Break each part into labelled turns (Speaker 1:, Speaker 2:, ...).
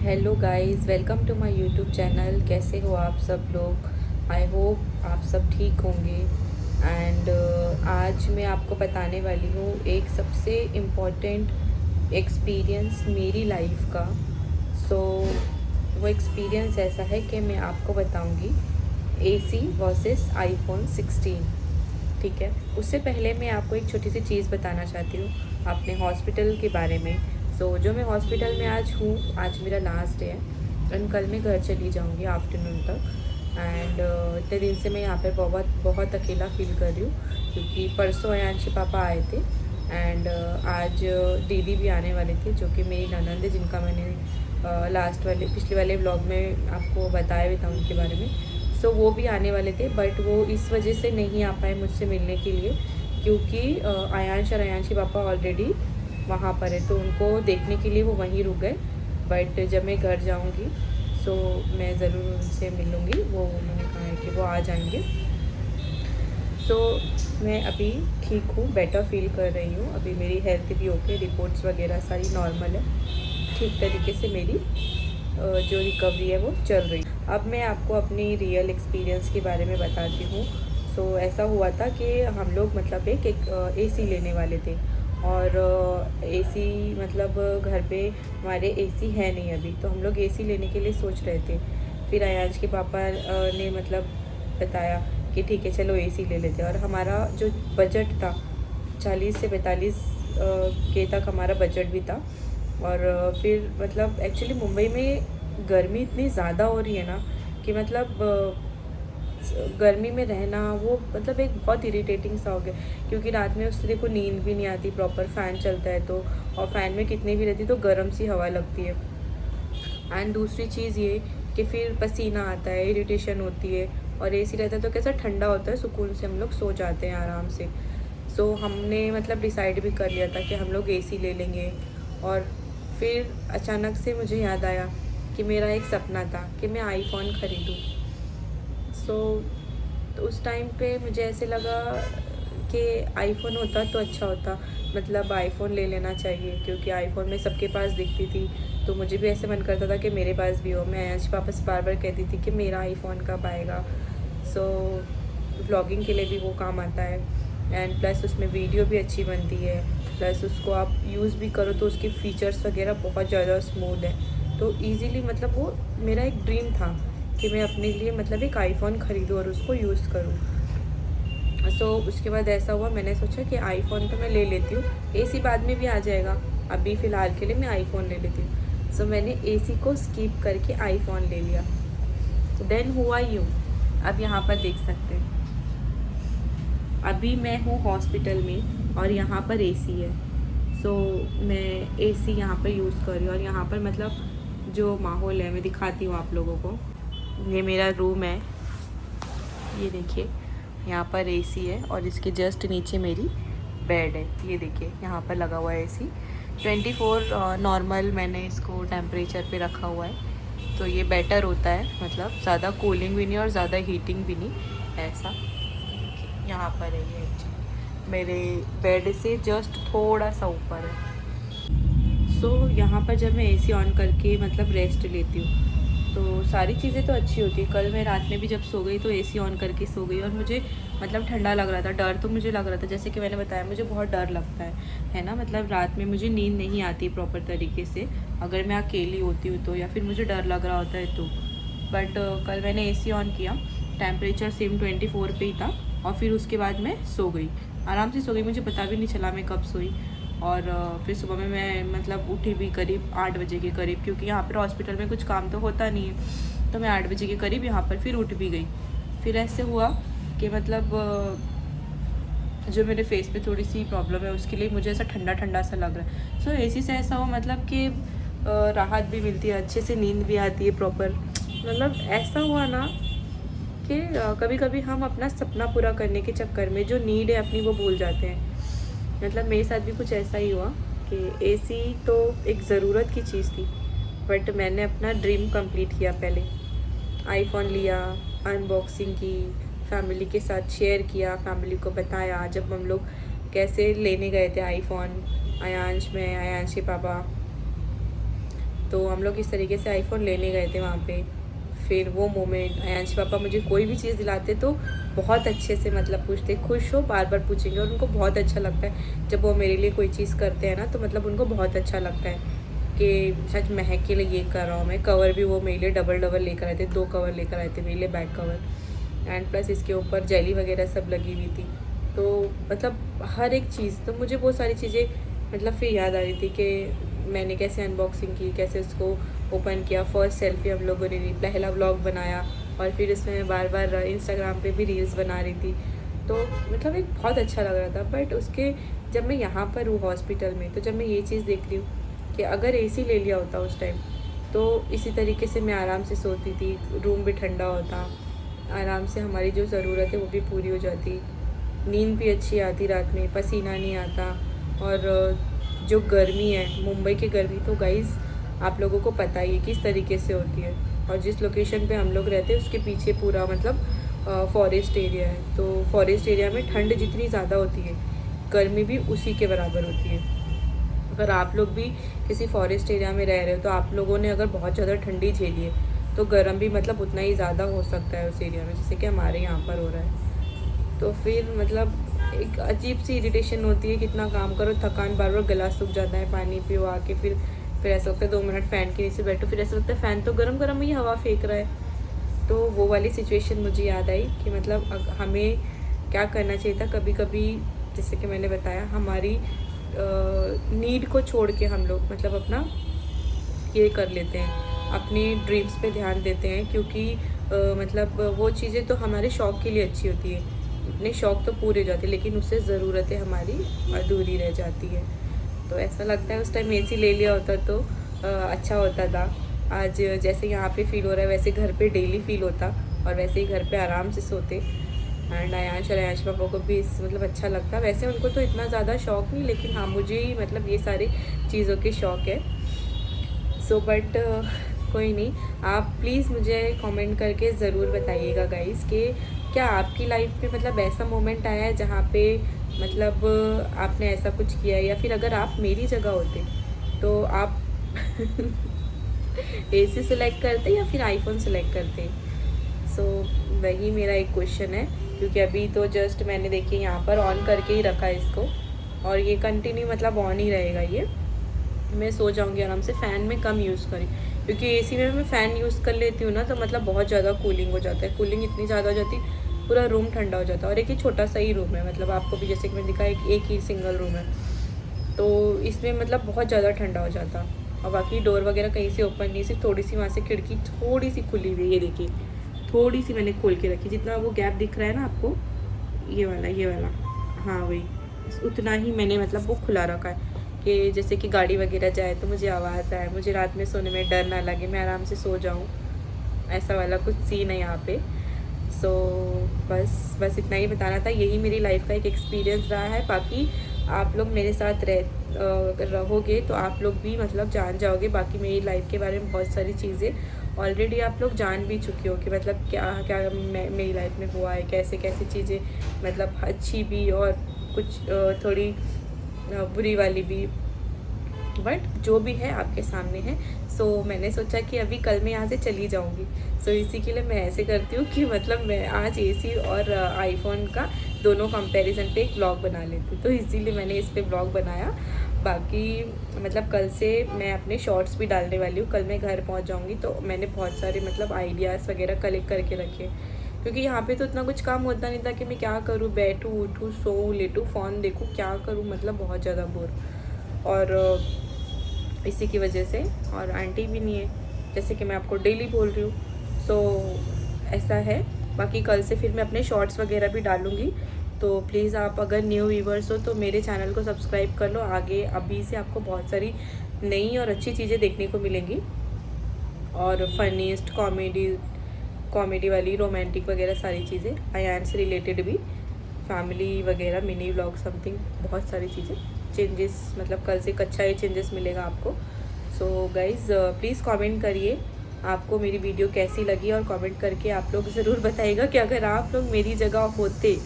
Speaker 1: Hello guys, welcome to my YouTube channel. कैसे हो आप सब लोग? आई होप आप सब ठीक होंगे। एंड आज मैं आपको बताने वाली हूँ एक सबसे इम्पॉर्टेंट एक्सपीरियंस मेरी लाइफ का। वो एक्सपीरियंस ऐसा है कि मैं आपको बताऊँगी एसी वर्सेस आईफोन 16। ठीक है, उससे पहले मैं आपको एक छोटी सी चीज़ बताना चाहती हूँ अपने हॉस्पिटल के बारे में। जो मैं हॉस्पिटल में आज हूँ, आज मेरा लास्ट डे है एंड कल मैं घर चली जाऊँगी आफ्टरनून तक। एंड इतने दिन से मैं यहाँ पर बहुत बहुत अकेला फील कर रही हूँ, क्योंकि परसों अयांशी पापा आए थे एंड आज दीदी भी आने वाले थे, जो कि मेरी ननंद है, जिनका मैंने पिछले वाले व्लॉग में आपको बताया भी था उनके बारे में। वो भी आने वाले थे, बट वो इस वजह से नहीं आ पाए मुझसे मिलने के लिए, क्योंकि आयांश और अयांशी पापा ऑलरेडी वहाँ पर है, तो उनको देखने के लिए वो वहीं रुक गए। बट जब मैं घर जाऊँगी मैं ज़रूर उनसे मिलूँगी। वो उन्होंने कहा है कि वो आ जाएंगे। मैं अभी ठीक हूँ, बेटर फील कर रही हूँ। अभी मेरी हेल्थ भी ओके, रिपोर्ट्स वगैरह सारी नॉर्मल है, ठीक तरीके से मेरी जो रिकवरी है वो चल रही। अब मैं आपको अपनी रियल एक्सपीरियंस के बारे में बताती हूँ। ऐसा हुआ था कि हम लोग मतलब एक एसी लेने वाले थे, और एसी मतलब घर पे हमारे एसी है नहीं अभी, तो हम लोग एसी लेने के लिए सोच रहे थे। फिर अयांश के पापा ने मतलब बताया कि ठीक है चलो एसी ले लेते हैं, और हमारा जो बजट था 40 से 45 के तक हमारा बजट भी था। और फिर मतलब एक्चुअली मुंबई में गर्मी इतनी ज़्यादा हो रही है ना कि मतलब गर्मी में रहना वो मतलब एक बहुत इरिटेटिंग सा हो गया, क्योंकि रात में उससे देखो नींद भी नहीं आती प्रॉपर, फ़ैन चलता है तो, और फ़ैन में कितनी भी रहती तो गर्म सी हवा लगती है। एंड दूसरी चीज़ ये कि फिर पसीना आता है, इरिटेशन होती है, और एसी रहता है तो कैसा ठंडा होता है, सुकून से हम लोग सो जाते हैं आराम से। हमने मतलब डिसाइड भी कर लिया था कि हम लोग एसी ले लेंगे। और फिर अचानक से मुझे याद आया कि मेरा एक सपना था कि मैं आईफोन ख़रीदूँ। तो उस टाइम पे मुझे ऐसे लगा कि आईफोन होता तो अच्छा होता, मतलब आईफोन ले लेना चाहिए, क्योंकि आईफोन में सबके पास दिखती थी, तो मुझे भी ऐसे मन करता था कि मेरे पास भी हो। मैं अयांश पापा से बार बार कहती थी कि मेरा आईफोन कब आएगा। व्लॉगिंग के लिए भी वो काम आता है, एंड प्लस उसमें वीडियो भी अच्छी बनती है, प्लस उसको आप यूज़ भी करो तो उसके फ़ीचर्स वगैरह बहुत ज़्यादा स्मूथ है। तो ईज़िली मतलब वो मेरा एक ड्रीम था कि मैं अपने लिए मतलब एक आईफोन ख़रीदूँ और उसको यूज़ करूँ। उसके बाद ऐसा हुआ, मैंने सोचा कि आईफोन तो मैं ले लेती हूँ, एसी बाद में भी आ जाएगा, अभी फ़िलहाल के लिए मैं आईफोन ले लेती हूँ। मैंने एसी को स्किप करके आईफोन ले लिया। देन हुआ यूँ, अब यहाँ पर देख सकते हैं, अभी मैं हूँ हॉस्पिटल में और यहाँ पर एसी है। मैं एसी यहाँ पर यूज़ कर रही हूँ, और यहाँ पर मतलब जो माहौल है मैं दिखाती हूँ आप लोगों को। ये मेरा रूम है, ये देखिए यहाँ पर एसी है, और इसके जस्ट नीचे मेरी बेड है। ये देखिए यहाँ पर लगा हुआ है एसी 24 नॉर्मल, मैंने इसको टेम्परेचर पे रखा हुआ है, तो ये बेटर होता है, मतलब ज़्यादा कूलिंग भी नहीं और ज़्यादा हीटिंग भी नहीं ऐसा। यहाँ पर है ये एक्चुअली मेरे बेड से जस्ट थोड़ा सा ऊपर है। यहाँ पर जब मैं एसी ऑन करके मतलब रेस्ट लेती हूँ तो सारी चीज़ें तो अच्छी होती है। कल मैं रात में भी जब सो गई तो एसी ऑन करके सो गई, और मुझे मतलब ठंडा लग रहा था। डर तो मुझे लग रहा था, जैसे कि मैंने बताया मुझे बहुत डर लगता है ना, मतलब रात में मुझे नींद नहीं आती प्रॉपर तरीके से अगर मैं अकेली होती हूँ तो, या फिर मुझे डर लग रहा होता है तो। बट कल मैंने एसी ऑन किया, टेम्परेचर सेम 24 पे ही था, और फिर उसके बाद मैं सो गई, आराम से सो गई, मुझे पता भी नहीं चला मैं कब सोई। और फिर सुबह में मैं मतलब उठी भी करीब 8 बजे के करीब, क्योंकि यहाँ पर हॉस्पिटल में कुछ काम तो होता नहीं है, तो मैं 8 बजे के करीब यहाँ पर फिर उठ भी गई। फिर ऐसे हुआ कि मतलब जो मेरे फेस पे थोड़ी सी प्रॉब्लम है उसके लिए मुझे ऐसा ठंडा ठंडा सा लग रहा है। एसी से ऐसा हुआ मतलब कि राहत भी मिलती है, अच्छे से नींद भी आती है प्रॉपर। मतलब ऐसा हुआ ना कि कभी कभी हम अपना सपना पूरा करने के चक्कर में जो नीड है अपनी वो भूल जाते हैं। मतलब मेरे साथ भी कुछ ऐसा ही हुआ कि एसी तो एक ज़रूरत की चीज़ थी, बट मैंने अपना ड्रीम कंप्लीट किया। पहले आईफोन लिया, अनबॉक्सिंग की, फैमिली के साथ शेयर किया, फैमिली को बताया जब हम लोग कैसे लेने गए थे आईफोन, अयांश में, अयांश के पापा। तो हम लोग इस तरीके से आईफ़ोन लेने गए थे वहाँ पे। फिर वो मोमेंट, अयांश पापा मुझे कोई भी चीज़ दिलाते तो बहुत अच्छे से मतलब पूछते, खुश हो बार बार पूछेंगे, और उनको बहुत अच्छा लगता है जब वो मेरे लिए कोई चीज़ करते हैं ना, तो मतलब उनको बहुत अच्छा लगता है कि शायद महक के लिए ये कर रहा हूँ मैं। कवर भी वो मेरे लिए डबल डबल लेकर आए थे, 2 कवर लेकर आए थे मेरे लिए, बैक कवर, एंड प्लस इसके ऊपर जेली वगैरह सब लगी हुई थी। तो मतलब हर एक चीज़, तो मुझे वो सारी चीज़ें मतलब फिर याद आ रही थी कि मैंने कैसे अनबॉक्सिंग की, कैसे उसको ओपन किया, फर्स्ट सेल्फी हम लोगों ने ली, पहला व्लॉग बनाया, और फिर इसमें मैं बार बार इंस्टाग्राम पे भी रील्स बना रही थी। तो मतलब एक बहुत अच्छा लग रहा था। बट उसके जब मैं यहाँ पर हूँ हॉस्पिटल में, तो जब मैं ये चीज़ देख रही हूँ कि अगर एसी ले लिया होता उस टाइम, तो इसी तरीके से मैं आराम से सोती थी, रूम भी ठंडा होता, आराम से हमारी जो ज़रूरत है वो भी पूरी हो जाती, नींद भी अच्छी आती रात में, पसीना नहीं आता। और जो गर्मी है, मुंबई की गर्मी तो गाइज़ आप लोगों को पता ही है किस तरीके से होती है। और जिस लोकेशन पे हम लोग रहते हैं उसके पीछे पूरा मतलब फॉरेस्ट एरिया है, तो फॉरेस्ट एरिया में ठंड जितनी ज़्यादा होती है, गर्मी भी उसी के बराबर होती है। अगर आप लोग भी किसी फॉरेस्ट एरिया में रह रहे हो, तो आप लोगों ने अगर बहुत ज़्यादा ठंडी झेली है, तो गर्म भी मतलब उतना ही ज़्यादा हो सकता है उस एरिया में, जैसे कि हमारे यहाँ पर हो रहा है। तो फिर मतलब एक अजीब सी इरिटेशन होती है, कितना काम करो, थकान, बार बार गला सूख जाता है, पानी पियो आके, फिर ऐसा लगता है 2 मिनट फ़ैन के नीचे बैठो, फिर ऐसा लगता है फ़ैन तो गर्म गर्म ही हवा फेंक रहा है। तो वो वाली सिचुएशन मुझे याद आई कि मतलब हमें क्या करना चाहिए था कभी कभी, जैसे कि मैंने बताया, हमारी नीड को छोड़ के हम लोग मतलब अपना ये कर लेते हैं, अपने ड्रीम्स पे ध्यान देते हैं, क्योंकि मतलब वो चीज़ें तो हमारे शौक़ के लिए अच्छी होती है, अपने शौक़ तो पूरे हो जाते हैं, लेकिन उससे ज़रूरतें हमारी अधूरी रह जाती है। तो ऐसा लगता है उस टाइम एसी ले लिया होता तो अच्छा होता था। आज जैसे यहाँ पे फ़ील हो रहा है वैसे घर पे डेली फ़ील होता, और वैसे ही घर पे आराम से सोते। एंड अयांश और अयांश पापा को भी मतलब अच्छा लगता। वैसे उनको तो इतना ज़्यादा शौक़ नहीं, लेकिन हाँ मुझे ही मतलब ये सारी चीज़ों के शौक़ है। सो बट कोई नहीं, आप प्लीज़ मुझे कमेंट करके ज़रूर बताइएगा गाइस कि क्या आपकी लाइफ में मतलब ऐसा मोमेंट आया है जहाँ पे मतलब आपने ऐसा कुछ किया है, या फिर अगर आप मेरी जगह होते तो आप एसी सेलेक्ट करते या फिर आईफोन सेलेक्ट करते। सो वही मेरा एक क्वेश्चन है, क्योंकि अभी तो जस्ट मैंने देखिए यहाँ पर ऑन करके ही रखा है इसको, और ये कंटिन्यू मतलब ऑन ही रहेगा ये। मैं सो जाऊँगी आराम से, फ़ैन में कम यूज़ करें, क्योंकि एसी में मैं फ़ैन यूज़ कर लेती हूँ ना, तो मतलब बहुत ज़्यादा कूलिंग हो जाता है, कूलिंग इतनी ज़्यादा हो जाती है, पूरा रूम ठंडा हो जाता है। और एक ही छोटा सा ही रूम है, मतलब आपको भी जैसे कि मैं दिखा, एक ही सिंगल रूम है, तो इसमें मतलब बहुत ज़्यादा ठंडा हो जाता। और बाकी डोर वगैरह कहीं से ओपन नहीं, सिर्फ थोड़ी सी वहाँ से खिड़की थोड़ी सी खुली हुई है, ये देखिए थोड़ी सी मैंने खोल के रखी, जितना वो गैप दिख रहा है ना आपको, ये वाला, हाँ वही, उतना ही मैंने मतलब वो खुला रखा है कि जैसे कि गाड़ी वगैरह जाए तो मुझे आवाज़ आए, मुझे रात में सोने में डर ना लगे, मैं आराम से सो जाऊँ, ऐसा वाला कुछ सीन है यहाँ पे। सो बस इतना ही बताना था, यही मेरी लाइफ का एक एक्सपीरियंस रहा है। बाकी आप लोग मेरे साथ रहोगे तो आप लोग भी मतलब जान जाओगे बाकी मेरी लाइफ के बारे में बहुत सारी चीज़ें ऑलरेडी आप लोग जान भी चुके हो कि मतलब क्या क्या मेरी लाइफ में हुआ है, कैसे कैसे चीज़ें मतलब अच्छी भी और कुछ थोड़ी बुरी वाली भी, बट जो भी है आपके सामने है। सो मैंने सोचा कि अभी कल मैं यहाँ से चली जाऊँगी, सो इसी के लिए मैं ऐसे करती हूँ कि मतलब मैं आज एसी और आईफोन का दोनों कंपैरिजन पे एक ब्लॉग बना लेती हूँ, तो इसीलिए मैंने इस पे ब्लॉग बनाया। बाकी मतलब कल से मैं अपने शॉर्ट्स भी डालने वाली हूँ, कल मैं घर पहुँच जाऊँगी तो मैंने बहुत सारे मतलब आइडियाज़ वगैरह कलेक्ट करके रखे, क्योंकि यहाँ पे तो इतना कुछ काम होता नहीं था कि मैं क्या करूँ, बैठूँ उठूँ सोऊँ लेटूँ फ़ोन देखूँ, क्या करूँ, मतलब बहुत ज़्यादा बोर। और इसी की वजह से, और आंटी भी नहीं है जैसे कि मैं आपको डेली बोल रही हूँ, सो ऐसा है। बाकी कल से फिर मैं अपने शॉर्ट्स वगैरह भी डालूँगी, तो प्लीज़ आप अगर न्यू व्यूवर्स हो तो मेरे चैनल को सब्सक्राइब कर लो। आगे अभी से आपको बहुत सारी नई और अच्छी चीज़ें देखने को मिलेंगी, और फनीस्ट कॉमेडी वाली, रोमांटिक वगैरह सारी चीज़ें, अयान से रिलेटेड भी, फैमिली वगैरह, मिनी व्लॉग, समथिंग बहुत सारी चीज़ें, चेंजेस, मतलब कल से एक अच्छा ही चेंजेस मिलेगा आपको। सो गाइज़ प्लीज़ कमेंट करिए आपको मेरी वीडियो कैसी लगी, और कमेंट करके आप लोग ज़रूर बताइएगा कि अगर आप लोग मेरी जगह होते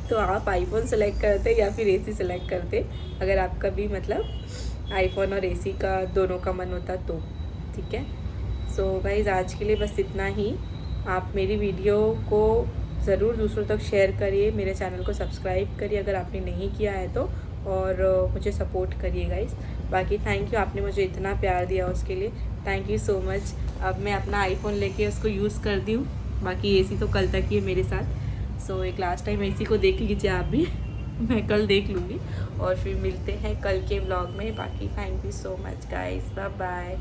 Speaker 1: तो आप आईफोन सेलेक्ट करते या फिर एसी सेलेक्ट करते, अगर आपका भी मतलब आईफोन और एसी का दोनों का मन होता तो। ठीक है। सो गाइज़ आज के लिए बस इतना ही। आप मेरी वीडियो को ज़रूर दूसरों तक शेयर करिए, मेरे चैनल को सब्सक्राइब करिए अगर आपने नहीं किया है तो, और मुझे सपोर्ट करिए गाइज़। बाकी थैंक यू, आपने मुझे इतना प्यार दिया उसके लिए, थैंक यू सो मच। अब मैं अपना आईफोन लेके उसको यूज़ कर दी हूँ, बाकी एसी तो कल तक ही है मेरे साथ। सो एक लास्ट टाइम एसी को देख लीजिए आप भी मैं कल देख लूँगी, और फिर मिलते हैं कल के व्लॉग में। बाकी thank you so much guys, bye bye.